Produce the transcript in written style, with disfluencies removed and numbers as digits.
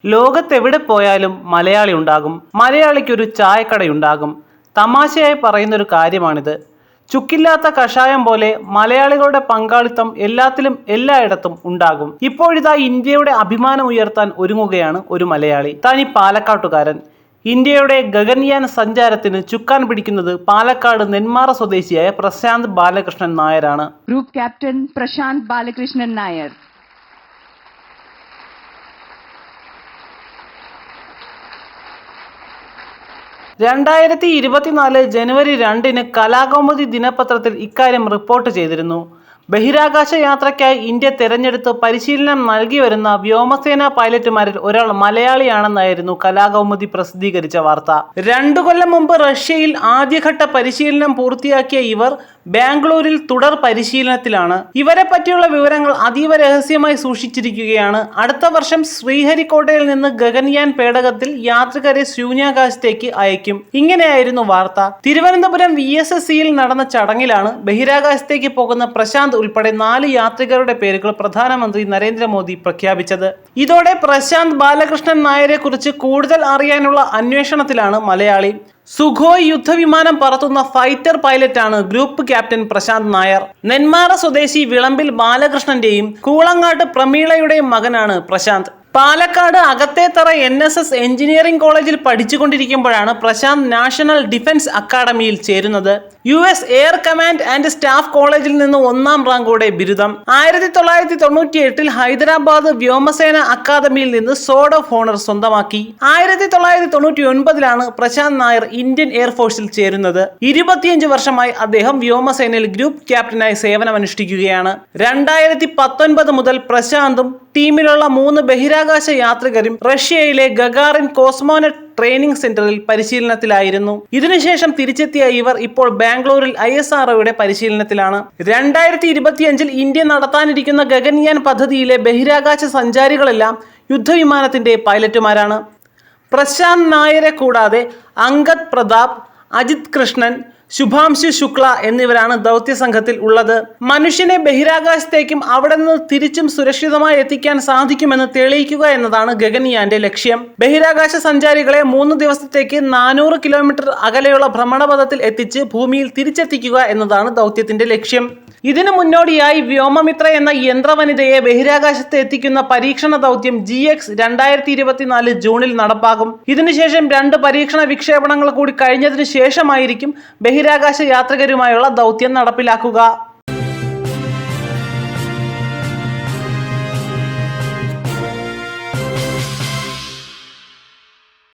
ലോകത്തെവിടെ പോയാലും മലയാളി ഉണ്ടാകും. മലയാളിക്കൊരു ചായക്കടയുണ്ടാകും. തമാശയായി പറയുന്നൊരു കാര്യമാണിത്. ചുക്കില്ലാത്ത കഷായം പോലെ മലയാളികളുടെ പങ്കാളിത്തം എല്ലാത്തിലും എല്ലായിടത്തും ഉണ്ടാകും. ഇപ്പോഴിതാ ഇന്ത്യയുടെ അഭിമാനം ഉയർത്താൻ ഒരുങ്ങുകയാണ് ഒരു മലയാളി. തനി പാലക്കാട്ടുകാരൻ. ഇന്ത്യയുടെ ഗഗൻയാൻ സഞ്ചാരത്തിന് ചുക്കാൻ പിടിക്കുന്നത് പാലക്കാട് നെന്മാറ സ്വദേശിയായ പ്രശാന്ത് ബാലകൃഷ്ണൻ നായരാണ്. Group captain Prashant Balakrishnan Nair. ജനുവരി 2 കലാകൗമുദി ദിനപത്രത്തിൽ ഇക്കാര്യം റിപ്പോർട്ട് ചെയ്തിരുന്നു. ബഹിരാകാശ യാത്രയ്ക്കായി ഇന്ത്യ തെരഞ്ഞെടുത്ത് പരിശീലനം നൽകി വരുന്ന വ്യോമസേനാ പൈലറ്റുമാരിൽ ഒരാൾ മലയാളിയാണെന്നായിരുന്നു കലാകൗമുദി പ്രസിദ്ധീകരിച്ച വാർത്ത. 2 കൊല്ലം മുമ്പ് റഷ്യയിൽ ആദ്യഘട്ട പരിശീലനം പൂർത്തിയാക്കിയ ഇവർ ബാംഗ്ലൂരിൽ തുടർ പരിശീലനത്തിലാണ്. ഇവരെ പറ്റിയുള്ള വിവരങ്ങൾ അതീവ രഹസ്യമായി സൂക്ഷിച്ചിരിക്കുകയാണ്. അടുത്ത വർഷം ശ്രീഹരിക്കോട്ടയിൽ നിന്ന് ഗഗൻയാൻ പേടകത്തിൽ യാത്രികരെ ശൂന്യാകാശത്തേക്ക് അയക്കും. ഇങ്ങനെയായിരുന്നു വാർത്ത. തിരുവനന്തപുരം VSSCയിൽ നടന്ന ചടങ്ങിലാണ് ബഹിരാകാശത്തേക്ക് പോകുന്ന പ്രശാന്ത് ഉൾപ്പെടെ 4 യാത്രികരുടെ പേരുകൾ പ്രധാനമന്ത്രി നരേന്ദ്രമോദി പ്രഖ്യാപിച്ചത്. ഇതോടെ പ്രശാന്ത് ബാലകൃഷ്ണൻ നായരെ കുറിച്ച് കൂടുതൽ അറിയാനുള്ള അന്വേഷണത്തിലാണ് മലയാളി. സുഖോയ് യുദ്ധവിമാനം പറത്തുന്ന ഫൈറ്റർ പൈലറ്റാണ് ഗ്രൂപ്പ് ക്യാപ്റ്റൻ പ്രശാന്ത് നായർ. നെന്മാറ സ്വദേശി വിളമ്പിൽ ബാലകൃഷ്ണന്റെയും കൂളങ്ങാട്ട് പ്രമീളയുടെയും മകനാണ് പ്രശാന്ത്. പാലക്കാട് അകത്തേത്തറ NSS എഞ്ചിനീയറിംഗ് കോളേജിൽ പഠിച്ചുകൊണ്ടിരിക്കുമ്പോഴാണ് പ്രശാന്ത് നാഷണൽ ഡിഫൻസ് അക്കാഡമിയിൽ ചേരുന്നത്. US air command and staff കോളേജിൽ നിന്ന് 1ാം റാങ്കോടെ ബിരുദം. 1998 ഹൈദരാബാദ് വ്യോമസേന അക്കാദമിയിൽ നിന്ന് സോർഡ് ഓഫ് ഓണർ സ്വന്തമാക്കി. 1999 പ്രശാന്ത് നായർ ഇന്ത്യൻ എയർഫോഴ്സിൽ ചേരുന്നത്. 25 വർഷമായി അദ്ദേഹം വ്യോമസേനയിൽ ഗ്രൂപ്പ് ക്യാപ്റ്റനായി സേവനമനുഷ്ഠിക്കുകയാണ്. 2019 മുതൽ പ്രശാന്തും ടീമിലുള്ള 3 ബഹിരാകാശ യാത്രികരും റഷ്യയിലെ ഗഗാറിൻ കോസ്മോനറ്റ് ട്രെയിനിംഗ് സെന്ററിൽ പരിശീലനത്തിലായിരുന്നു. ഇതിനുശേഷം തിരിച്ചെത്തിയ ഇവർ ഇപ്പോൾ ബാംഗ്ലൂരിൽ ISROയുടെ പരിശീലനത്തിലാണ്. 2025 ഇന്ത്യ നടത്താനിരിക്കുന്ന ഗഗൻയാൻ പദ്ധതിയിലെ ബഹിരാകാശ സഞ്ചാരികളെല്ലാം യുദ്ധവിമാനത്തിന്റെ പൈലറ്റുമാരാണ്. പ്രശാന്ത് നായരെ കൂടാതെ അങ്കദ് പ്രതാപ്, അജിത് കൃഷ്ണൻ, ശുഭാംശു ശുക്ല എന്നിവരാണ് ദൗത്യ സംഘത്തിൽ ഉള്ളത്. മനുഷ്യനെ ബഹിരാകാശത്തേക്കും അവിടെ നിന്ന് തിരിച്ചും സുരക്ഷിതമായി എത്തിക്കാൻ സാധിക്കുമെന്ന് തെളിയിക്കുക എന്നതാണ് ഗഗൻയാന്റെ ലക്ഷ്യം. ബഹിരാകാശ സഞ്ചാരികളെ 3 ദിവസത്തേക്ക് 400 കിലോമീറ്റർ അകലെയുള്ള ഭ്രമണപഥത്തിൽ എത്തിച്ച് ഭൂമിയിൽ തിരിച്ചെത്തിക്കുക എന്നതാണ് ദൗത്യത്തിന്റെ ലക്ഷ്യം. ഇതിനു മുന്നോടിയായി വ്യോമമിത്ര എന്ന യന്ത്രവനിതയെ ബഹിരാകാശത്ത് എത്തിക്കുന്ന പരീക്ഷണ ദൗത്യം GX 2024 ജൂണിൽ നടപ്പാകും. ഇതിനുശേഷം 2 പരീക്ഷണ വിക്ഷേപണങ്ങൾ കൂടി കഴിഞ്ഞതിനു ശേഷമായിരിക്കും ബഹിരാകാശ യാത്രികരുമായുള്ള ദൗത്യം നടപ്പിലാക്കുക.